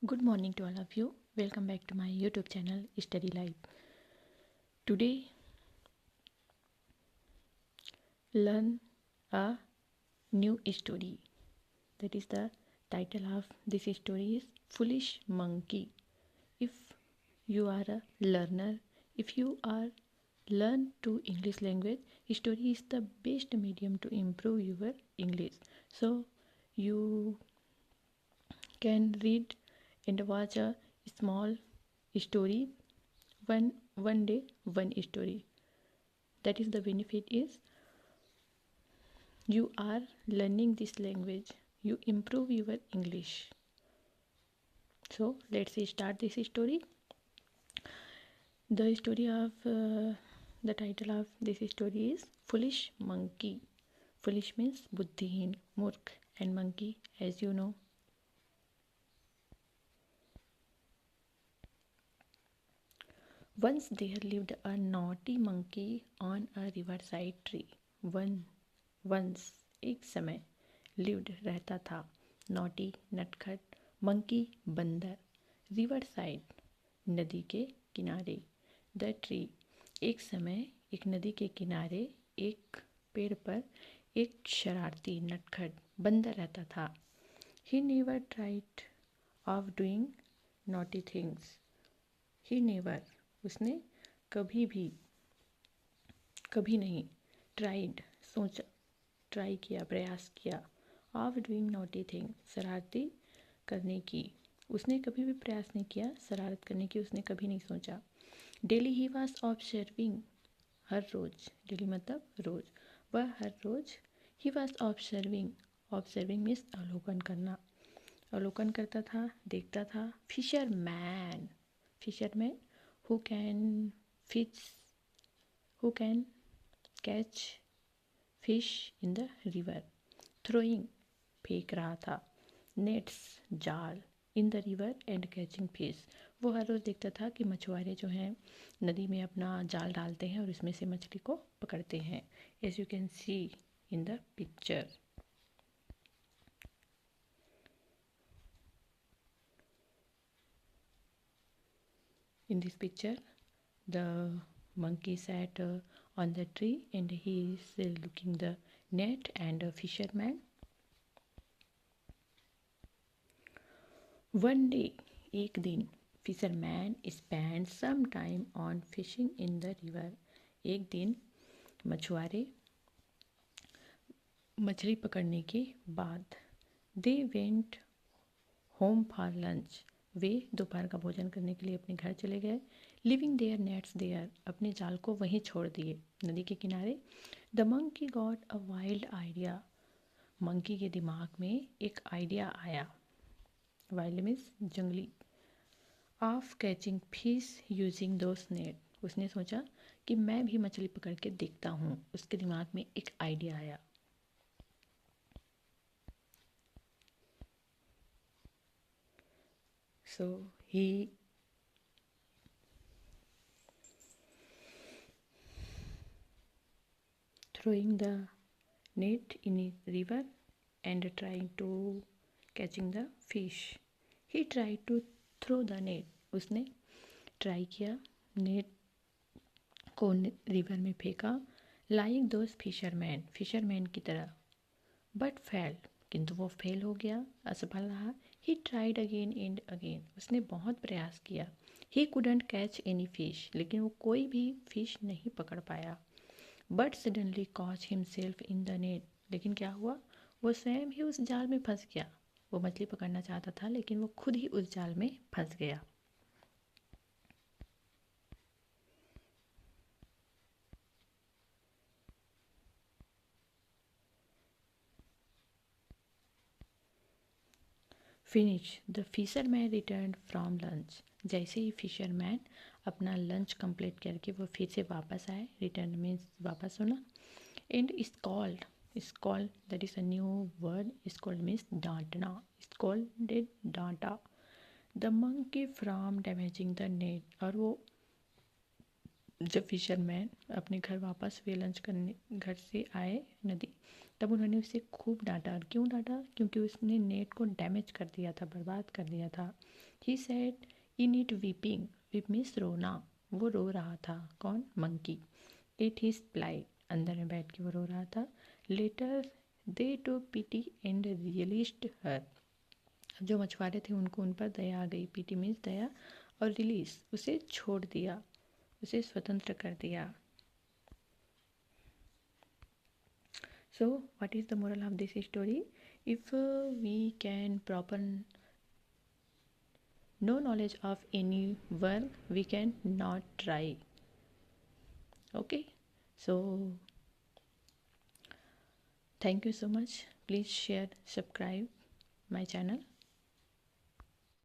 Good morning to all of you. Welcome back to my YouTube channel Study Life. Today, learn a new story. That is the title of this story is Foolish Monkey. If you are a learner, if you are learn to English language, story is the best medium to improve your English. So you can read and watch a small story one day one story. That is the benefit is you are learning this language, you improve your English. So let's start this story. The story of the title of this story is Foolish Monkey. Foolish means buddhihin, murk, and monkey, as you know. Once there lived a naughty monkey on a riverside tree. Once एक समय lived रहता था naughty नटखट monkey बंदर river side नदी के किनारे the tree एक समय एक नदी के किनारे एक पेड़ पर एक शरारती नटखट बंदर रहता था. He never tried of doing naughty things. He never उसने कभी नहीं ट्राइड सोचा ट्राई किया प्रयास किया ऑफ डूइंग नॉटी थिंग शरारती करने की उसने कभी भी प्रयास नहीं किया शरारत करने की उसने कभी नहीं सोचा. डेली ही वॉज ऑब्जर्विंग हर रोज डेली मतलब रोज वह हर रोज ही वॉज ऑब्जर्विंग मीन्स अवलोकन करना अवलोकन करता था देखता था. Fisherman who can catch fish in the river. Throwing फेंक रहा था. Nets जाल in the river and catching fish. वो हर रोज़ देखता था कि मछुआरे जो हैं नदी में अपना जाल डालते हैं और उसमें से मछली को पकड़ते हैं. As you can see in the picture. In this picture, the monkey sat on the tree and he is looking the net and a fisherman. One day, एक दिन, fisherman spent some time on fishing in the river. एक दिन मछुआरे मछली पकड़ने के बाद they went home for lunch. वे दोपहर का भोजन करने के लिए अपने घर चले गए. लिविंग देयर नेट्स देयर अपने जाल को वहीं छोड़ दिए नदी के किनारे. The monkey got a wild idea monkey के दिमाग में एक आइडिया आया. वाइल्ड मीन्स जंगली. Of catching fish using those net उसने सोचा कि मैं भी मछली पकड़ के देखता हूँ. उसके दिमाग में एक आइडिया आया. So he throwing the net in a river and trying to catching the fish. He tried to throw the net. उसने ट्राई किया नेट को रिवर में फेंका. लाइक दोज फिशरमैन की तरह. बट फेल किंतु वो फेल हो गया असफल रहा. He tried again and again उसने बहुत प्रयास किया. He couldn't catch any fish लेकिन वो कोई भी फिश नहीं पकड़ पाया. But suddenly caught himself in the net लेकिन क्या हुआ वो स्वयं ही उस जाल में फंस गया. वो मछली पकड़ना चाहता था लेकिन वो खुद ही उस जाल में फंस गया. Finish the fisherman return from lunch. जैसे ही फिशरमैन अपना लंच कंप्लीट करके वो फिर से वापस आए. रिटर्न मीन्स वापस होना. And scold that is a new word. Scold means डांटना. स्कॉल्डेड डांटा the monkey from damaging the net. और वो जब फिशरमैन अपने घर वापस वे लंच करने घर से आए नदी तब उन्होंने उसे खूब डांटा। क्यों डांटा? क्योंकि उसने नेट को डैमेज कर दिया था, बर्बाद कर दिया था। He said in it weeping, weep means रोना, वो रो रहा था। कौन? मंकी। इट हिज प्लाई, अंदर में बैठ के वो रो रहा था। Later they to PT and realist her, जो मछुआरे थे उनको उन पर दया आ गई। पीटी मीन्स दया, और रिलीज, उसे छोड़ दिया, उसे स्वतंत्र कर दिया। So what is the moral of this story? If we can proper no knowledge of any work, we can not try. Okay, so thank you so much. Please share, subscribe my channel.